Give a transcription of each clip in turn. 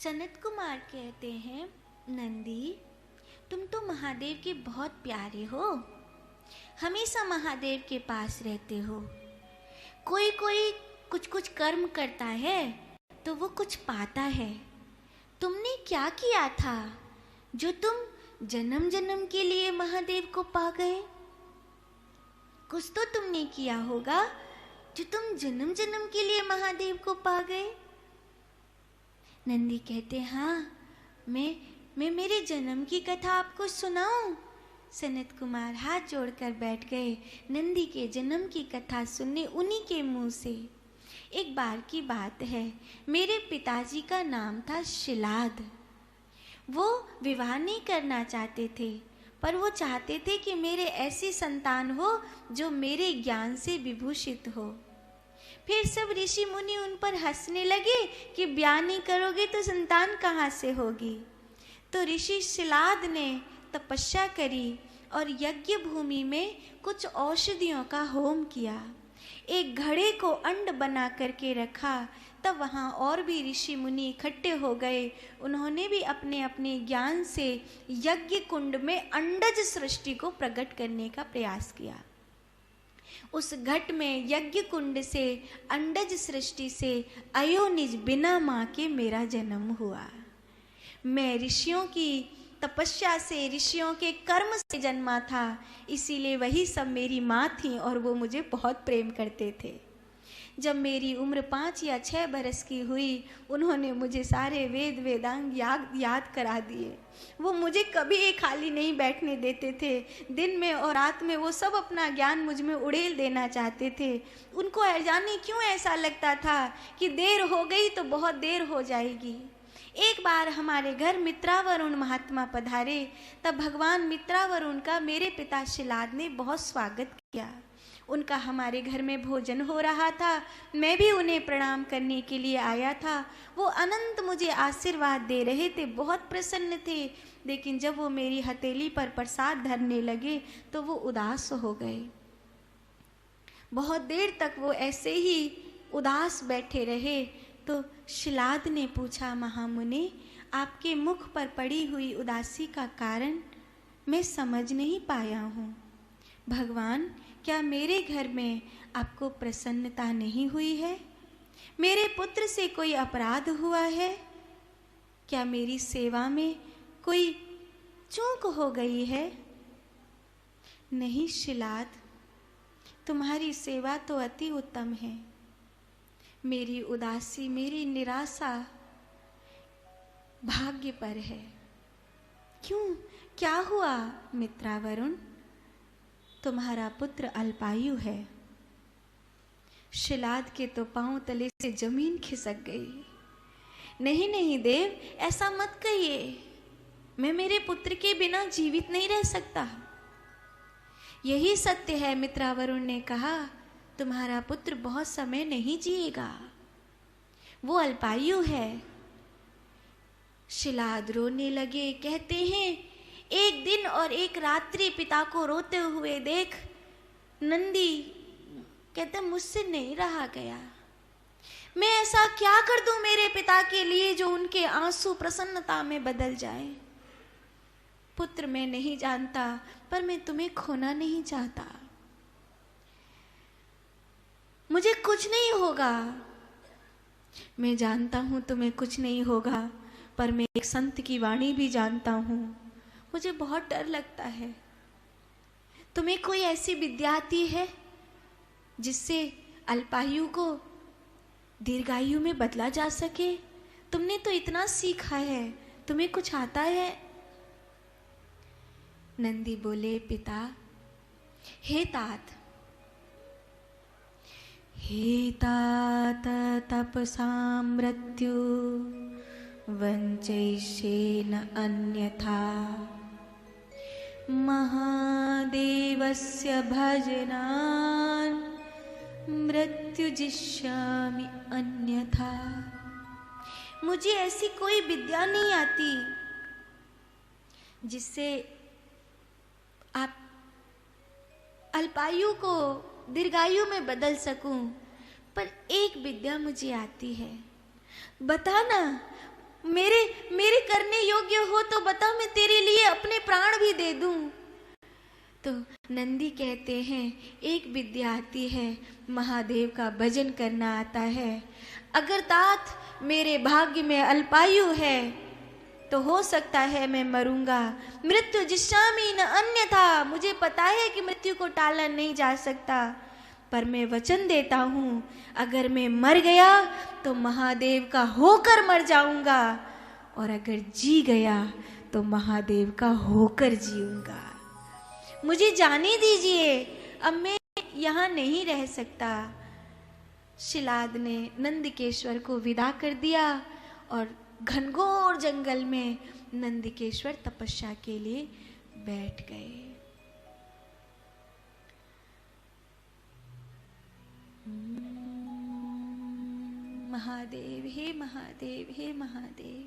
सनत कुमार कहते हैं, नंदी तुम तो महादेव के बहुत प्यारे हो, हमेशा महादेव के पास रहते हो। कोई कोई कुछ कुछ कर्म करता है तो वो कुछ पाता है। तुमने क्या किया था जो तुम जन्म जन्म के लिए महादेव को पा गए? कुछ तो तुमने किया होगा जो तुम जन्म जन्म के लिए महादेव को पा गए। नंदी कहते, हाँ, मैं मेरे जन्म की कथा आपको सुनाऊं? सनत कुमार हाथ जोड़कर बैठ गए नंदी के जन्म की कथा सुनने उन्हीं के मुंह से। एक बार की बात है, मेरे पिताजी का नाम था शिलाद। वो विवाह नहीं करना चाहते थे, पर वो चाहते थे कि मेरे ऐसी संतान हो जो मेरे ज्ञान से विभूषित हो। फिर सब ऋषि मुनि उन पर हंसने लगे कि ब्याह नहीं करोगे तो संतान कहाँ से होगी। तो ऋषि शिलाद ने तपस्या करी और यज्ञ भूमि में कुछ औषधियों का होम किया। एक घड़े को अंड बना करके रखा। तब वहाँ और भी ऋषि मुनि इकट्ठे हो गए। उन्होंने भी अपने अपने ज्ञान से यज्ञ कुंड में अंडज सृष्टि को प्रकट करने का प्रयास किया। उस घट में यज्ञ कुंड से अंडज सृष्टि से अयोनिज बिना माँ के मेरा जन्म हुआ। मैं ऋषियों की तपस्या से, ऋषियों के कर्म से जन्मा था, इसीलिए वही सब मेरी माँ थी और वो मुझे बहुत प्रेम करते थे। जब मेरी उम्र 5 या 6 बरस की हुई, उन्होंने मुझे सारे वेद वेदांग याद करा दिए। वो मुझे कभी एक खाली नहीं बैठने देते थे। दिन में और रात में वो सब अपना ज्ञान मुझ में उड़ेल देना चाहते थे। उनको जाने क्यों ऐसा लगता था कि देर हो गई तो बहुत देर हो जाएगी। एक बार हमारे घर मित्रावरुण महात्मा पधारे। तब भगवान मित्रावरुण का मेरे पिता शिलाद ने बहुत स्वागत किया। उनका हमारे घर में भोजन हो रहा था। मैं भी उन्हें प्रणाम करने के लिए आया था। वो अनंत मुझे आशीर्वाद दे रहे थे, बहुत प्रसन्न थे। लेकिन जब वो मेरी हथेली पर प्रसाद धरने लगे तो वो उदास हो गए। बहुत देर तक वो ऐसे ही उदास बैठे रहे। तो शिलाद ने पूछा, महामुनि, आपके मुख पर पड़ी हुई उदासी का कारण मैं समझ नहीं पाया हूँ। भगवान, क्या मेरे घर में आपको प्रसन्नता नहीं हुई है? मेरे पुत्र से कोई अपराध हुआ है? क्या मेरी सेवा में कोई चूक हो गई है? नहीं शिलाद, तुम्हारी सेवा तो अति उत्तम है। मेरी उदासी, मेरी निराशा भाग्य पर है। क्यों, क्या हुआ मित्रावरुण? तुम्हारा पुत्र अल्पायु है। शिलाद के तो पांव तले से जमीन खिसक गई। नहीं नहीं देव, ऐसा मत कहिए। मैं मेरे पुत्र के बिना जीवित नहीं रह सकता। यही सत्य है, मित्रावरुण ने कहा। तुम्हारा पुत्र बहुत समय नहीं जिएगा, वो अल्पायु है। शिलाद रोने लगे। कहते हैं, एक दिन और एक रात्रि पिता को रोते हुए देख नंदी कहते, मुझसे नहीं रहा गया। मैं ऐसा क्या कर दूं मेरे पिता के लिए जो उनके आंसू प्रसन्नता में बदल जाए। पुत्र मैं नहीं जानता, पर मैं तुम्हें खोना नहीं चाहता। मुझे कुछ नहीं होगा। मैं जानता हूं तुम्हें कुछ नहीं होगा, पर मैं एक संत की वाणी भी जानता हूं। मुझे बहुत डर लगता है। तुम्हें कोई ऐसी विद्या आती है जिससे अल्पायु को दीर्घायु में बदला जा सके? तुमने तो इतना सीखा है, तुम्हें कुछ आता है? नंदी बोले, पिता, हे तात, हे तात, तपसां मृत्यु वंचयिष्ये न अन्यथा। महादेवस्य भजनान् मृत्युजिष्यामि अन्यथा। मुझे ऐसी कोई विद्या नहीं आती जिससे आप अल्पायु को दीर्घायु में बदल सकूं, पर एक विद्या मुझे आती है। बताना, मेरे मेरे करने योग्य हो तो बता, मैं तेरे लिए अपने प्राण भी दे दूं। तो नंदी कहते हैं, एक विद्यार्थी है, महादेव का भजन करना आता है। अगर तात मेरे भाग्य में अल्पायु है तो हो सकता है मैं मरूंगा। मृत्यु जिस्सामी न अन्यथा, मुझे पता है कि मृत्यु को टाला नहीं जा सकता, पर मैं वचन देता हूँ, अगर मैं मर गया तो महादेव का होकर मर जाऊंगा, और अगर जी गया तो महादेव का होकर जीऊंगा। मुझे जाने दीजिए, अब मैं यहाँ नहीं रह सकता। शिलाद ने नंदिकेश्वर को विदा कर दिया और घनघोर जंगल में नंदिकेश्वर तपस्या के लिए बैठ गए। महादेव, हे महादेव, हे महादेव,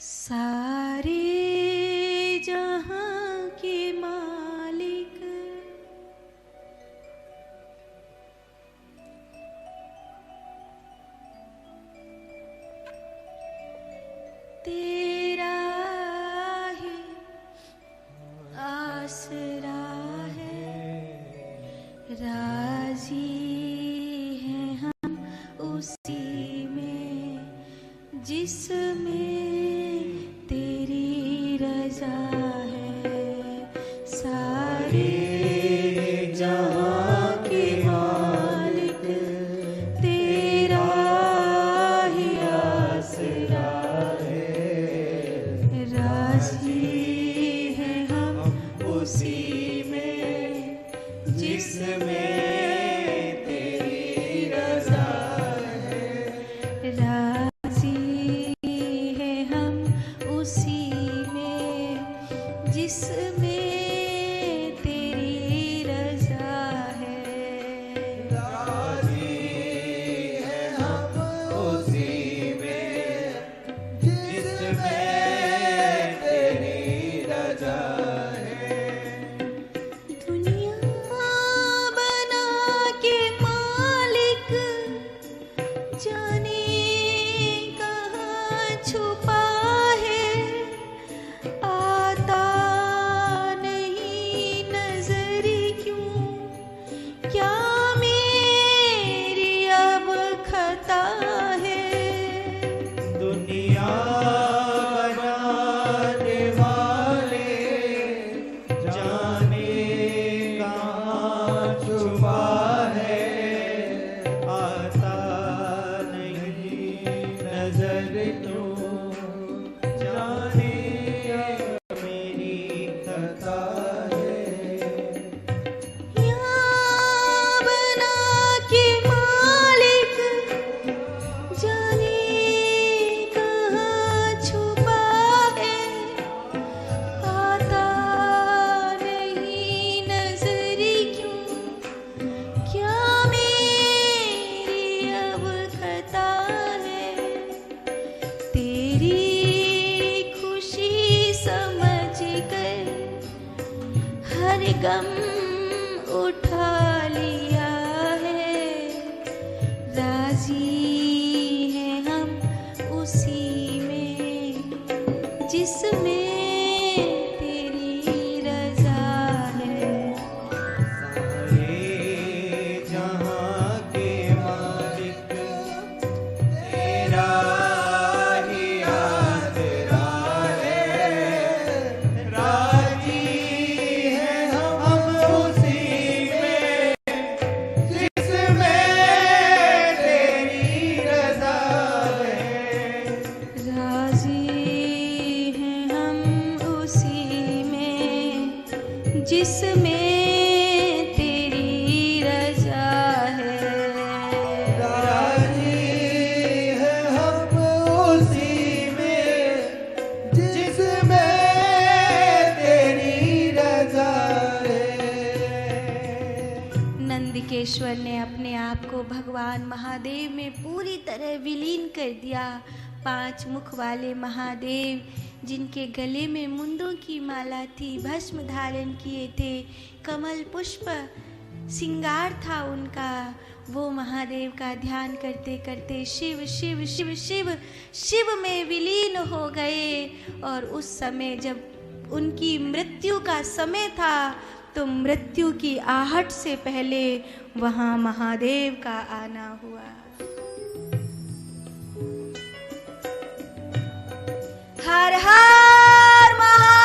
सारे जहां के मालिक, तेरा ही आसरा है, राजी हैं हम उसी में जिसमें तेरी रजा है। सारे जहां के मालिक, तेरा ही आसरा है, राजी हैं हम उसी में जिसमें तेरी रजा है। राजी हैं हम उसी में जिसमें तेरी रजा है। राजी हैं हम उसी में जिसमें तेरी रजा है। दुनिया बना के मालिक, जाने कहाँ छुपा है, आता नहीं नजर क्यों, क्या मेरी अब खता है। दुनिया बनाने वाले जाने कहाँ छुपा है, आता नहीं नजर क्यों, जाने मेरी खता है। यहाँ बना के मालिक, जाने कहाँ छुपा है, आता नहीं नजर क्यों, क्या मेरी अब खता है। तेरी खुशी समझ कर हर गम उठा लिया है, राजी हैं हम उसी में जिसमें तेरी रजा है। सारे जहां के मालिक, तेरा ही आसरा है, राजी हैं हम उसी में जिसमें तेरी रजा है। राजी हैं हम उसी में जिसमें तेरी रजा है। राजी हैं हम उसी में जिसमें तेरी रजा है। नंदिकेश्वर ने अपने आप को भगवान महादेव में पूरी तरह विलीन कर दिया। 5 मुख वाले महादेव, जिनके गले में मुंदों की माला थी, भस्म धारण किए थे, कमल पुष्प श्रृंगार था उनका, वो महादेव का ध्यान करते करते शिव शिव शिव शिव शिव में विलीन हो गए। और उस समय जब उनकी मृत्यु का समय था तो मृत्यु की आहट से पहले वहाँ महादेव का आना हुआ। हर हर महादेव।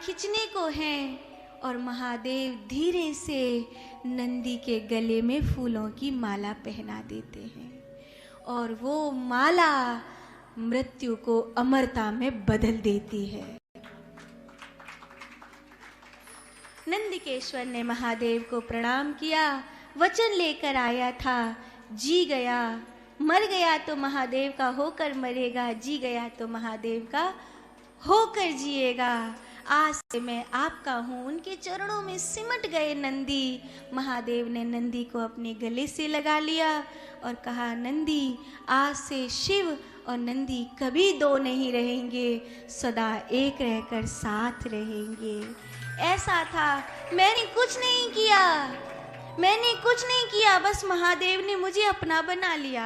खींचने को है। और महादेव धीरे से नंदी के गले में फूलों की माला पहना देते हैं और वो माला मृत्यु को अमरता में बदल देती है। नंदिकेश्वर ने महादेव को प्रणाम किया, वचन लेकर आया था, जी गया, मर गया तो महादेव का होकर मरेगा, जी गया तो महादेव का होकर जिएगा। आज से मैं आपका हूँ। उनके चरणों में सिमट गए नंदी। महादेव ने नंदी को अपने गले से लगा लिया और कहा, नंदी आज से शिव और नंदी कभी दो नहीं रहेंगे, सदा एक रहकर साथ रहेंगे। ऐसा था, मैंने कुछ नहीं किया, मैंने कुछ नहीं किया, बस महादेव ने मुझे अपना बना लिया।